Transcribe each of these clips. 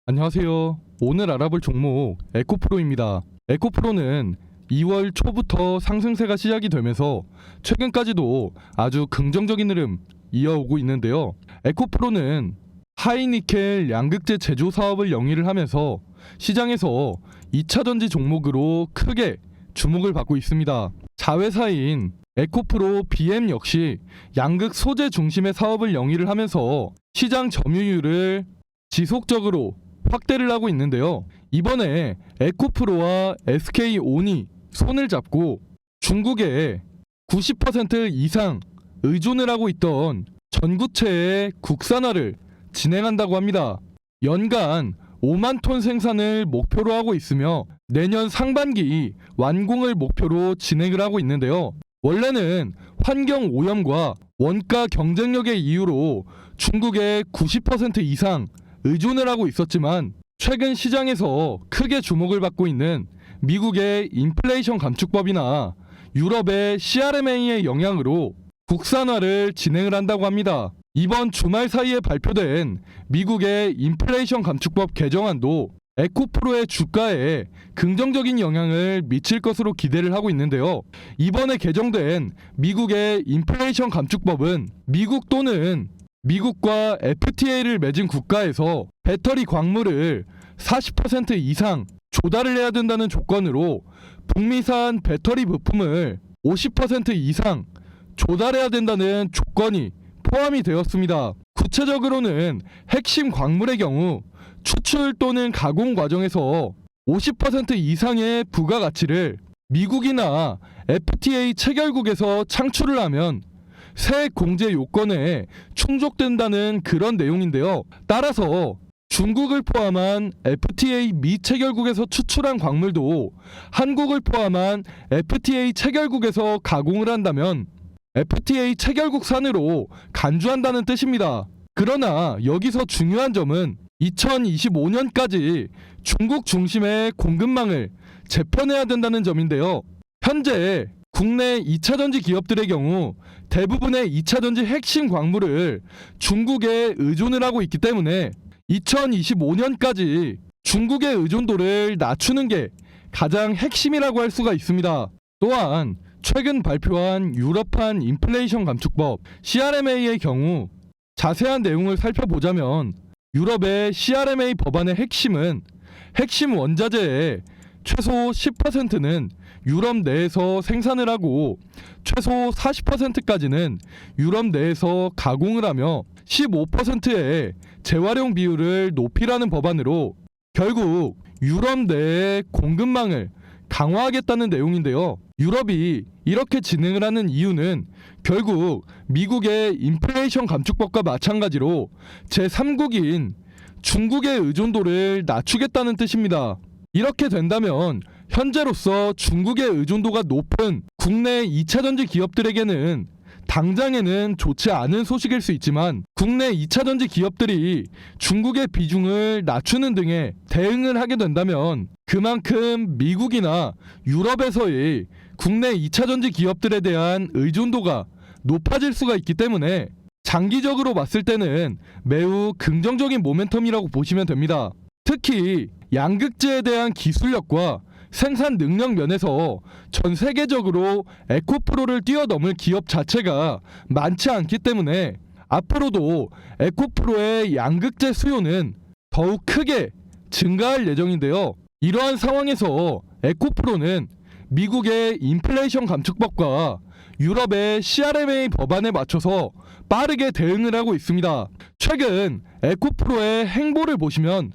안녕하세요. 오늘 알아볼 종목 에코프로입니다. 에코프로는 2월 초부터 상승세가 시작이 되면서 최근까지도 아주 긍정적인 흐름 이어오고 있는데요. 에코프로는 하이니켈 양극재 제조 사업을 영위를 하면서 시장에서 2차전지 종목으로 크게 주목을 받고 있습니다. 자회사인 에코프로 BM 역시 양극 소재 중심의 사업을 영위를 하면서 시장 점유율을 지속적으로 확대를 하고 있는데요. 이번에 에코프로와 SK온이 손을 잡고 중국에 90% 이상 의존을 하고 있던 전구체의 국산화를 진행한다고 합니다. 연간 5만 톤 생산을 목표로 하고 있으며 내년 상반기 완공을 목표로 진행을 하고 있는데요. 원래는 환경 오염과 원가 경쟁력의 이유로 중국에 90% 이상 의존을 하고 있었지만 최근 시장에서 크게 주목을 받고 있는 미국의 인플레이션 감축법이나 유럽의 CRMA의 영향으로 국산화를 진행을 한다고 합니다. 이번 주말 사이에 발표된 미국의 인플레이션 감축법 개정안도 에코프로의 주가에 긍정적인 영향을 미칠 것으로 기대를 하고 있는데요. 이번에 개정된 미국의 인플레이션 감축법은 미국 또는 미국과 FTA를 맺은 국가에서 배터리 광물을 40% 이상 조달을 해야 된다는 조건으로 북미산 배터리 부품을 50% 이상 조달해야 된다는 조건이 포함이 되었습니다. 구체적으로는 핵심 광물의 경우 추출 또는 가공 과정에서 50% 이상의 부가가치를 미국이나 FTA 체결국에서 창출을 하면 세액 공제 요건에 충족된다는 그런 내용인데요. 따라서 중국을 포함한 FTA 미체결국에서 추출한 광물도 한국을 포함한 FTA 체결국에서 가공을 한다면 FTA 체결국 산으로 간주한다는 뜻입니다. 그러나 여기서 중요한 점은 2025년까지 중국 중심의 공급망을 재편해야 된다는 점인데요. 현재 국내 2차전지 기업들의 경우 대부분의 2차전지 핵심 광물을 중국에 의존을 하고 있기 때문에 2025년까지 중국의 의존도를 낮추는 게 가장 핵심이라고 할 수가 있습니다. 또한 최근 발표한 유럽판 인플레이션 감축법 CRMA의 경우 자세한 내용을 살펴보자면 유럽의 CRMA 법안의 핵심은 핵심 원자재의 최소 10%는 유럽 내에서 생산을 하고 최소 40%까지는 유럽 내에서 가공을 하며 15%의 재활용 비율을 높이라는 법안으로 결국 유럽 내의 공급망을 강화하겠다는 내용인데요. 유럽이 이렇게 진행을 하는 이유는 결국 미국의 인플레이션 감축법과 마찬가지로 제3국인 중국의 의존도를 낮추겠다는 뜻입니다. 이렇게 된다면 현재로서 중국의 의존도가 높은 국내 2차전지 기업들에게는 당장에는 좋지 않은 소식일 수 있지만 국내 2차전지 기업들이 중국의 비중을 낮추는 등의 대응을 하게 된다면 그만큼 미국이나 유럽에서의 국내 2차전지 기업들에 대한 의존도가 높아질 수가 있기 때문에 장기적으로 봤을 때는 매우 긍정적인 모멘텀이라고 보시면 됩니다. 특히 양극재에 대한 기술력과 생산 능력 면에서 전 세계적으로 에코프로를 뛰어넘을 기업 자체가 많지 않기 때문에 앞으로도 에코프로의 양극재 수요는 더욱 크게 증가할 예정인데요. 이러한 상황에서 에코프로는 미국의 인플레이션 감축법과 유럽의 CRMA 법안에 맞춰서 빠르게 대응을 하고 있습니다. 최근 에코프로의 행보를 보시면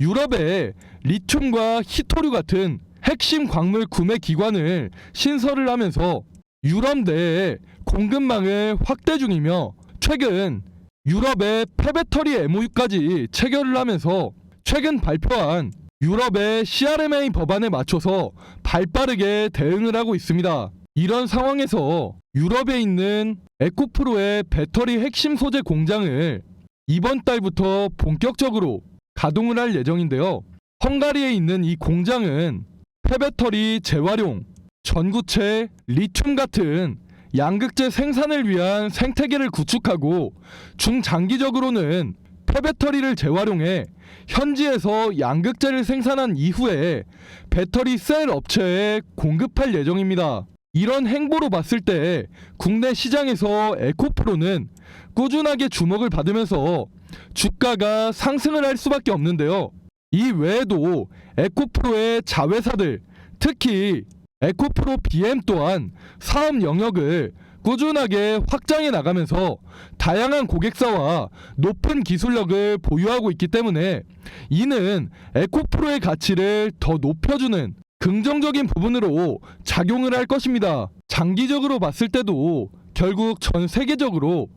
유럽의 리튬과 히토류 같은 핵심 광물 구매 기관을 신설을 하면서 유럽 내의 공급망을 확대 중이며 최근 유럽의 폐배터리 MOU까지 체결을 하면서 최근 발표한 유럽의 CRMA 법안에 맞춰서 발빠르게 대응을 하고 있습니다. 이런 상황에서 유럽에 있는 에코프로의 배터리 핵심 소재 공장을 이번 달부터 본격적으로 가동을 할 예정인데요. 헝가리에 있는 이 공장은 폐배터리 재활용, 전구체, 리튬 같은 양극재 생산을 위한 생태계를 구축하고 중장기적으로는 폐배터리를 재활용해 현지에서 양극재를 생산한 이후에 배터리 셀 업체에 공급할 예정입니다. 이런 행보로 봤을 때 국내 시장에서 에코프로는 꾸준하게 주목을 받으면서 주가가 상승을 할 수밖에 없는데요. 이 외에도 에코프로의 자회사들, 특히 에코프로 BM 또한 사업 영역을 꾸준하게 확장해 나가면서 다양한 고객사와 높은 기술력을 보유하고 있기 때문에 이는 에코프로의 가치를 더 높여주는 긍정적인 부분으로 작용을 할 것입니다. 장기적으로 봤을 때도 결국 전 세계적으로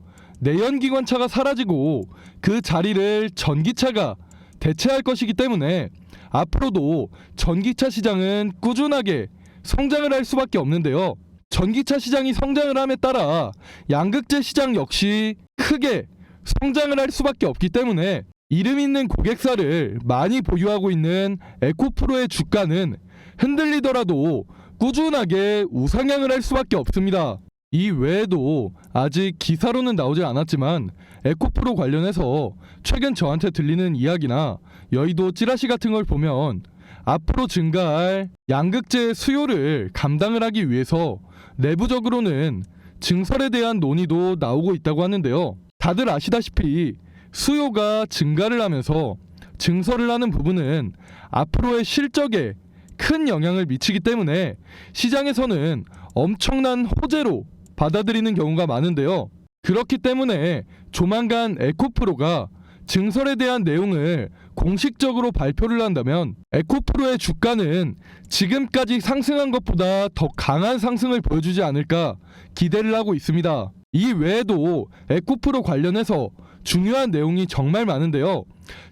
내연기관차가 사라지고 그 자리를 전기차가 대체할 것이기 때문에 앞으로도 전기차 시장은 꾸준하게 성장을 할 수밖에 없는데요. 전기차 시장이 성장을 함에 따라 양극재 시장 역시 크게 성장을 할 수밖에 없기 때문에 이름 있는 고객사를 많이 보유하고 있는 에코프로의 주가는 흔들리더라도 꾸준하게 우상향을 할 수밖에 없습니다. 이 외에도 아직 기사로는 나오지 않았지만 에코프로 관련해서 최근 저한테 들리는 이야기나 여의도 찌라시 같은 걸 보면 앞으로 증가할 양극재 수요를 감당을 하기 위해서 내부적으로는 증설에 대한 논의도 나오고 있다고 하는데요. 다들 아시다시피 수요가 증가를 하면서 증설을 하는 부분은 앞으로의 실적에 큰 영향을 미치기 때문에 시장에서는 엄청난 호재로 받아들이는 경우가 많은데요. 그렇기 때문에 조만간 에코프로가 증설에 대한 내용을 공식적으로 발표를 한다면 에코프로의 주가는 지금까지 상승한 것보다 더 강한 상승을 보여주지 않을까 기대를 하고 있습니다. 이 외에도 에코프로 관련해서 중요한 내용이 정말 많은데요.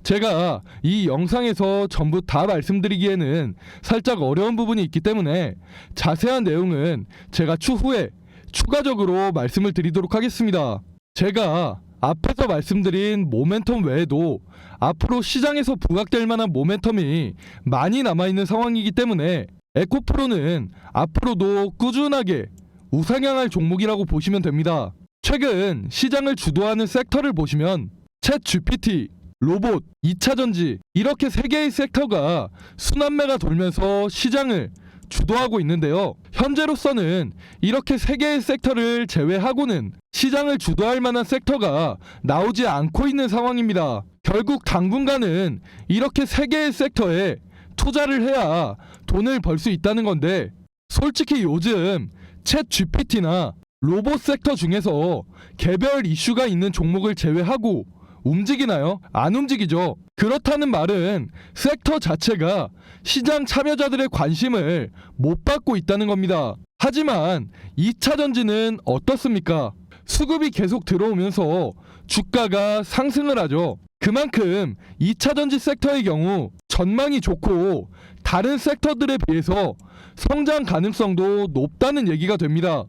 제가 이 영상에서 전부 다 말씀드리기에는 살짝 어려운 부분이 있기 때문에 자세한 내용은 제가 추후에 추가적으로 말씀을 드리도록 하겠습니다. 제가 앞에서 말씀드린 모멘텀 외에도 앞으로 시장에서 부각될 만한 모멘텀이 많이 남아있는 상황이기 때문에 에코프로는 앞으로도 꾸준하게 우상향할 종목이라고 보시면 됩니다. 최근 시장을 주도하는 섹터를 보시면 챗 GPT, 로봇, 2차전지 이렇게 세 개의 섹터가 순환매가 돌면서 시장을 주도하고 있는데요. 현재로서는 이렇게 세 개의 섹터를 제외하고는 시장을 주도할 만한 섹터가 나오지 않고 있는 상황입니다. 결국 당분간은 이렇게 세 개의 섹터에 투자를 해야 돈을 벌 수 있다는 건데 솔직히 요즘 챗 GPT나 로봇 섹터 중에서 개별 이슈가 있는 종목을 제외하고 움직이나요? 안 움직이죠. 그렇다는 말은 섹터 자체가 시장 참여자들의 관심을 못 받고 있다는 겁니다. 하지만 2차전지는 어떻습니까? 수급이 계속 들어오면서 주가가 상승을 하죠. 그만큼 2차전지 섹터의 경우 전망이 좋고 다른 섹터들에 비해서 성장 가능성도 높다는 얘기가 됩니다.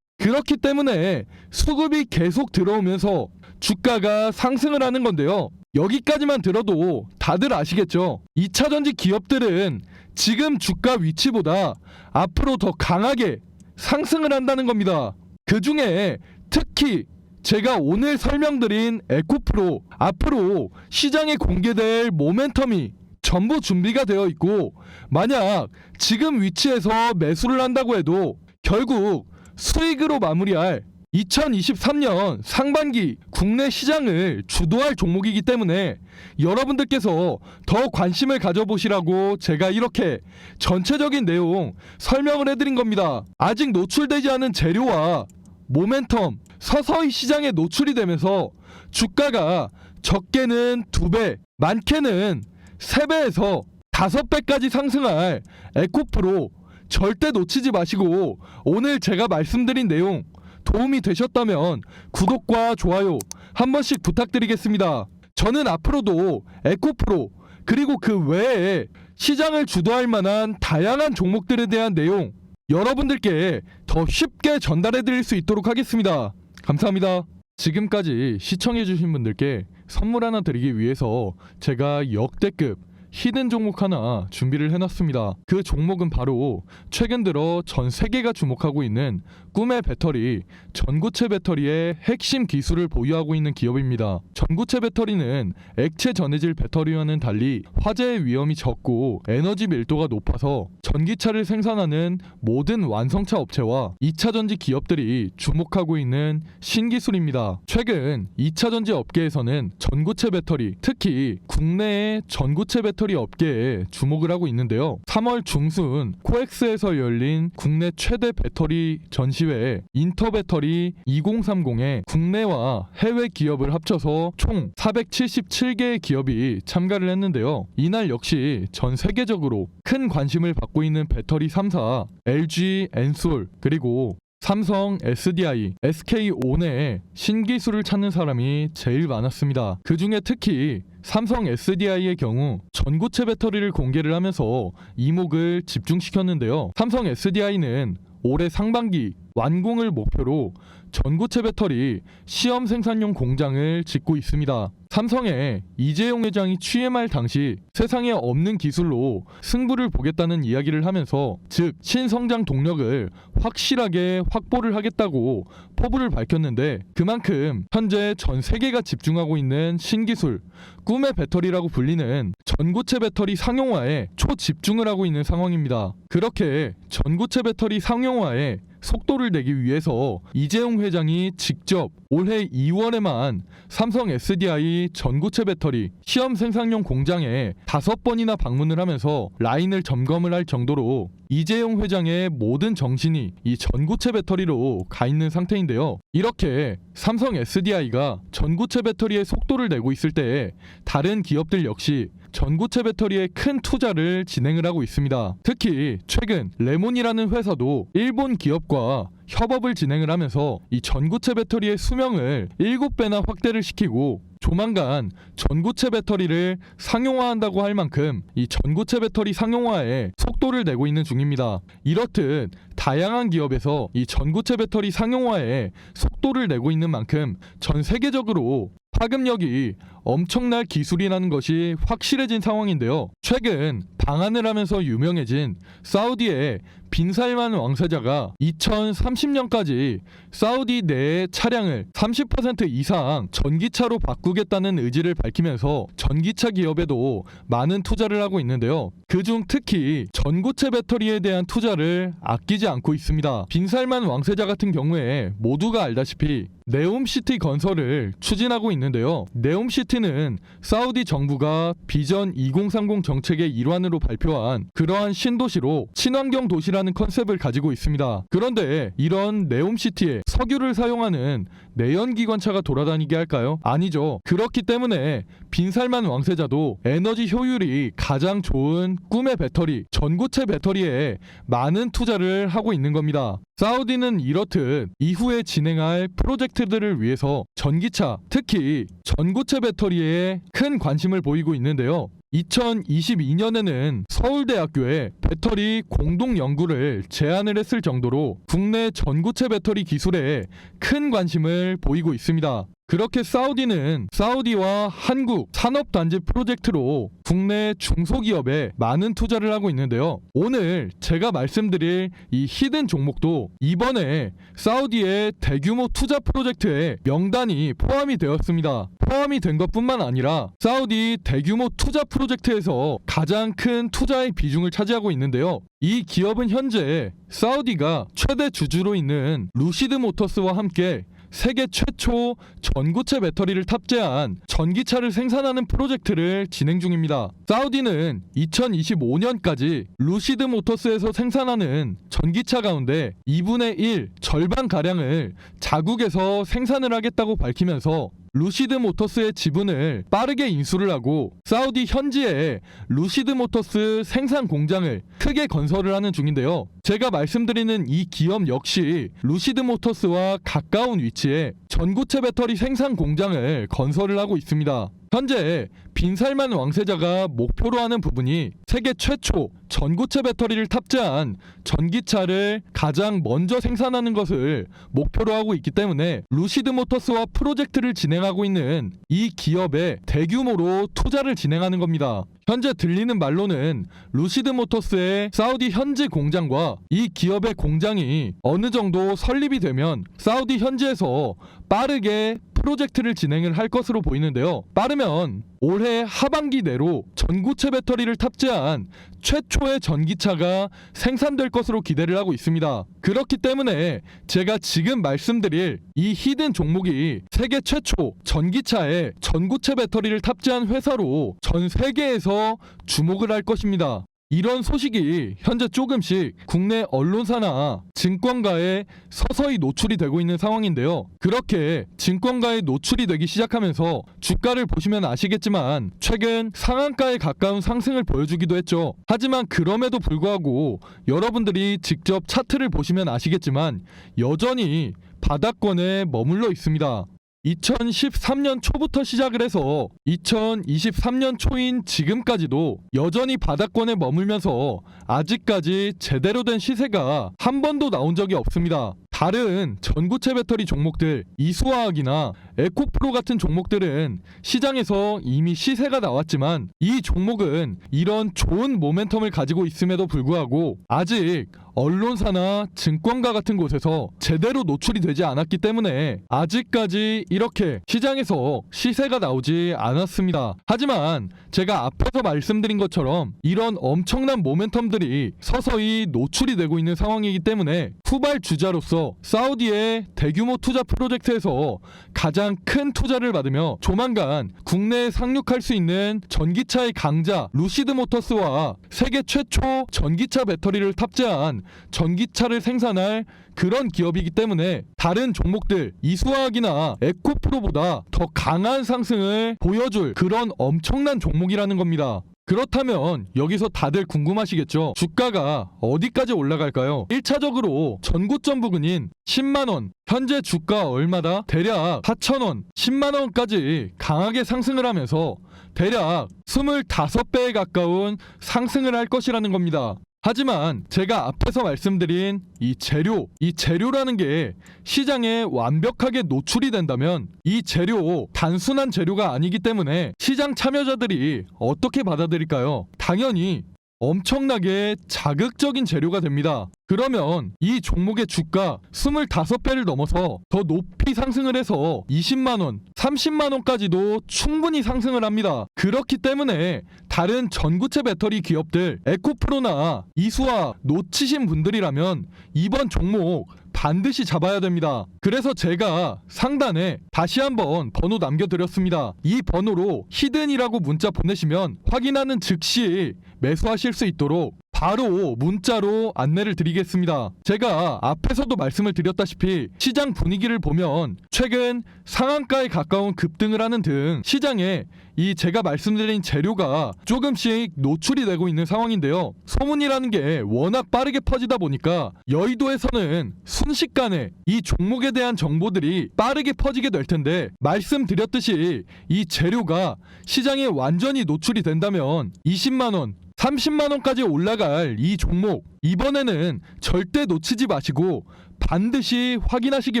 그렇기 때문에 수급이 계속 들어오면서 주가가 상승을 하는 건데요. 여기까지만 들어도 다들 아시겠죠? 2차전지 기업들은 지금 주가 위치보다 앞으로 더 강하게 상승을 한다는 겁니다. 그 중에 특히 제가 오늘 설명드린 에코프로 앞으로 시장에 공개될 모멘텀이 전부 준비가 되어 있고 만약 지금 위치에서 매수를 한다고 해도 결국 수익으로 마무리할 2023년 상반기 국내 시장을 주도할 종목이기 때문에 여러분들께서 더 관심을 가져보시라고 제가 이렇게 전체적인 내용 설명을 해드린 겁니다. 아직 노출되지 않은 재료와 모멘텀 서서히 시장에 노출이 되면서 주가가 적게는 2배, 많게는 3배에서 5배까지 상승할 에코프로 절대 놓치지 마시고 오늘 제가 말씀드린 내용 도움이 되셨다면 구독과 좋아요 한 번씩 부탁드리겠습니다. 저는 앞으로도 에코프로 그리고 그 외에 시장을 주도할 만한 다양한 종목들에 대한 내용 여러분들께 더 쉽게 전달해 드릴 수 있도록 하겠습니다. 감사합니다. 지금까지 시청해 주신 분들께 선물 하나 드리기 위해서 제가 역대급 히든 종목 하나 준비를 해놨습니다. 그 종목은 바로 최근 들어 전 세계가 주목하고 있는 꿈의 배터리, 전구체 배터리의 핵심 기술을 보유하고 있는 기업입니다. 전구체 배터리는 액체 전해질 배터리와는 달리 화재의 위험이 적고 에너지 밀도가 높아서 전기차를 생산하는 모든 완성차 업체와 2차 전지 기업들이 주목하고 있는 신기술입니다. 최근 2차 전지 업계에서는 전구체 배터리, 특히 국내의 전구체 배터리 업계에 주목을 하고 있는데요. 3월 중순 코엑스에서 열린 국내 최대 배터리 전시회 인터배터리 2030에 국내와 해외 기업을 합쳐서 총 477개의 기업이 참가를 했는데요. 이날 역시 전 세계적으로 큰 관심을 받고 있는 배터리 3사 LG, 엔솔, 그리고 삼성, SDI, SK온의 신기술을 찾는 사람이 제일 많았습니다. 그 중에 특히 삼성 SDI의 경우 전구체 배터리를 공개를 하면서 이목을 집중시켰는데요. 삼성 SDI는 올해 상반기 완공을 목표로 전구체 배터리 시험 생산용 공장을 짓고 있습니다. 삼성의 이재용 회장이 취임할 당시 세상에 없는 기술로 승부를 보겠다는 이야기를 하면서 즉 신성장 동력을 확실하게 확보를 하겠다고 포부를 밝혔는데 그만큼 현재 전 세계가 집중하고 있는 신기술 꿈의 배터리라고 불리는 전구체 배터리 상용화에 초집중을 하고 있는 상황입니다. 그렇게 전구체 배터리 상용화에 속도를 내기 위해서 이재용 회장이 직접 올해 2월에만 삼성 SDI 전구체 배터리 시험 생산용 공장에 5번이나 방문을 하면서 라인을 점검을 할 정도로 이재용 회장의 모든 정신이 이 전구체 배터리로 가 있는 상태인데요. 이렇게 삼성 SDI가 전구체 배터리에 속도를 내고 있을 때 다른 기업들 역시 전구체 배터리에 큰 투자를 진행을 하고 있습니다. 특히 최근 레몬이라는 회사도 일본 기업과 협업을 진행을 하면서 이 전구체 배터리의 수명을 7배나 확대를 시키고 조만간 전구체 배터리를 상용화한다고 할 만큼 이 전구체 배터리 상용화에 속도를 내고 있는 중입니다. 이렇듯 다양한 기업에서 이 전구체 배터리 상용화에 속도를 내고 있는 만큼 전 세계적으로 파급력이 엄청날 기술이라는 것이 확실해진 상황인데요. 최근 방한을 하면서 유명해진 사우디의 빈살만 왕세자가 2030년까지 사우디 내의 차량을 30% 이상 전기차로 바꾸겠다는 의지를 밝히면서 전기차 기업에도 많은 투자를 하고 있는데요. 그중 특히 전구체 배터리에 대한 투자를 아끼지 않고 있습니다. 빈살만 왕세자 같은 경우에 모두가 알다시피 네옴시티 건설을 추진하고 있는데요. 네옴시티는 사우디 정부가 비전 2030 정책의 일환으로 발표한 그러한 신도시로 친환경 도시라는 컨셉을 가지고 있습니다. 그런데 이런 네옴시티에 석유를 사용하는 내연기관차가 돌아다니게 할까요? 아니죠. 그렇기 때문에 빈살만 왕세자도 에너지 효율이 가장 좋은 꿈의 배터리, 전구체 배터리에 많은 투자를 하고 있는 겁니다. 사우디는 이렇듯 이후에 진행할 프로젝트들을 위해서 전기차, 특히 전구체 배터리에 큰 관심을 보이고 있는데요. 2022년에는 서울대학교에 배터리 공동 연구를 제안을 했을 정도로 국내 전구체 배터리 기술에 큰 관심을 보이고 있습니다. 그렇게 사우디는 사우디와 한국 산업단지 프로젝트로 국내 중소기업에 많은 투자를 하고 있는데요. 오늘 제가 말씀드릴 이 히든 종목도 이번에 사우디의 대규모 투자 프로젝트에 명단이 포함이 되었습니다. 포함이 된 것뿐만 아니라 사우디 대규모 투자 프로젝트에서 가장 큰 투자의 비중을 차지하고 있는데요. 이 기업은 현재 사우디가 최대 주주로 있는 루시드 모터스와 함께 세계 최초 전구체 배터리를 탑재한 전기차를 생산하는 프로젝트를 진행 중입니다. 사우디는 2025년까지 루시드 모터스에서 생산하는 전기차 가운데 2분의 1 절반가량을 자국에서 생산을 하겠다고 밝히면서 루시드 모터스의 지분을 빠르게 인수를 하고 사우디 현지에 루시드 모터스 생산 공장을 크게 건설을 하는 중인데요. 제가 말씀드리는 이 기업 역시 루시드 모터스와 가까운 위치에 전구체 배터리 생산 공장을 건설을 하고 있습니다. 현재 빈살만 왕세자가 목표로 하는 부분이 세계 최초 전고체 배터리를 탑재한 전기차를 가장 먼저 생산하는 것을 목표로 하고 있기 때문에 루시드 모터스와 프로젝트를 진행하고 있는 이 기업에 대규모로 투자를 진행하는 겁니다. 현재 들리는 말로는 루시드 모터스의 사우디 현지 공장과 이 기업의 공장이 어느 정도 설립이 되면 사우디 현지에서 빠르게 프로젝트를 진행을 할 것으로 보이는데요. 빠르면 올해 하반기 내로 전고체 배터리를 탑재한 최초의 전기차가 생산될 것으로 기대를 하고 있습니다. 그렇기 때문에 제가 지금 말씀드릴 이 히든 종목이 세계 최초 전기차에 전고체 배터리를 탑재한 회사로 전 세계에서 주목을 할 것입니다. 이런 소식이 현재 조금씩 국내 언론사나 증권가에 서서히 노출이 되고 있는 상황인데요. 그렇게 증권가에 노출이 되기 시작하면서 주가를 보시면 아시겠지만 최근 상한가에 가까운 상승을 보여주기도 했죠. 하지만 그럼에도 불구하고 여러분들이 직접 차트를 보시면 아시겠지만 여전히 바닥권에 머물러 있습니다. 2013년 초부터 시작을 해서 2023년 초인 지금까지도 여전히 바닥권에 머물면서 아직까지 제대로 된 시세가 한 번도 나온 적이 없습니다. 다른 전고체 배터리 종목들 이수화학이나 에코프로 같은 종목들은 시장에서 이미 시세가 나왔지만 이 종목은 이런 좋은 모멘텀을 가지고 있음에도 불구하고 아직 언론사나 증권가 같은 곳에서 제대로 노출이 되지 않았기 때문에 아직까지 이렇게 시장에서 시세가 나오지 않았습니다. 하지만 제가 앞에서 말씀드린 것처럼 이런 엄청난 모멘텀들이 서서히 노출이 되고 있는 상황이기 때문에 후발주자로서 사우디의 대규모 투자 프로젝트에서 가장 큰 투자를 받으며 조만간 국내에 상륙할 수 있는 전기차의 강자 루시드 모터스와 세계 최초 전기차 배터리를 탑재한 전기차를 생산할 그런 기업이기 때문에 다른 종목들 이수화학이나 에코프로보다 더 강한 상승을 보여줄 그런 엄청난 종목이라는 겁니다. 그렇다면 여기서 다들 궁금하시겠죠? 주가가 어디까지 올라갈까요? 1차적으로 전고점 부근인 10만원, 현재 주가 얼마다? 대략 4천원, 10만원까지 강하게 상승을 하면서 대략 25배에 가까운 상승을 할 것이라는 겁니다. 하지만 제가 앞에서 말씀드린 이 재료라는 게 시장에 완벽하게 노출이 된다면 이 재료 단순한 재료가 아니기 때문에 시장 참여자들이 어떻게 받아들일까요? 당연히 엄청나게 자극적인 재료가 됩니다. 그러면 이 종목의 주가 25배를 넘어서 더 높이 상승을 해서 20만원, 30만원까지도 충분히 상승을 합니다. 그렇기 때문에 다른 전고체 배터리 기업들 에코프로나 이수화 놓치신 분들이라면 이번 종목 반드시 잡아야 됩니다. 그래서 제가 상단에 다시 한번 번호 남겨드렸습니다. 이 번호로 히든이라고 문자 보내시면 확인하는 즉시 매수하실 수 있도록 바로 문자로 안내를 드리겠습니다. 제가 앞에서도 말씀을 드렸다시피 시장 분위기를 보면 최근 상한가에 가까운 급등을 하는 등 시장에 이 제가 말씀드린 재료가 조금씩 노출이 되고 있는 상황인데요. 소문이라는 게 워낙 빠르게 퍼지다 보니까 여의도에서는 순식간에 이 종목에 대한 정보들이 빠르게 퍼지게 될 텐데 말씀드렸듯이 이 재료가 시장에 완전히 노출이 된다면 20만원 30만원까지 올라갈 이 종목 이번에는 절대 놓치지 마시고 반드시 확인하시기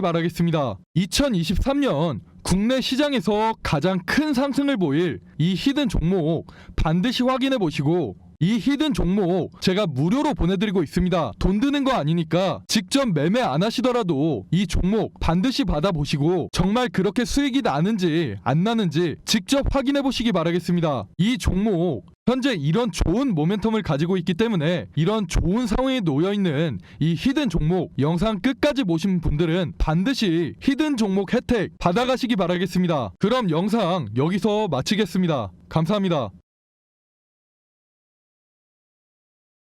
바라겠습니다. 2023년 국내 시장에서 가장 큰 상승을 보일 이 히든 종목 반드시 확인해 보시고 이 히든 종목 제가 무료로 보내드리고 있습니다. 돈 드는 거 아니니까 직접 매매 안 하시더라도 이 종목 반드시 받아보시고 정말 그렇게 수익이 나는지 안 나는지 직접 확인해 보시기 바라겠습니다. 이 종목 현재 이런 좋은 모멘텀을 가지고 있기 때문에 이런 좋은 상황에 놓여있는 이 히든 종목 영상 끝까지 보신 분들은 반드시 히든 종목 혜택 받아가시기 바라겠습니다. 그럼 영상 여기서 마치겠습니다. 감사합니다.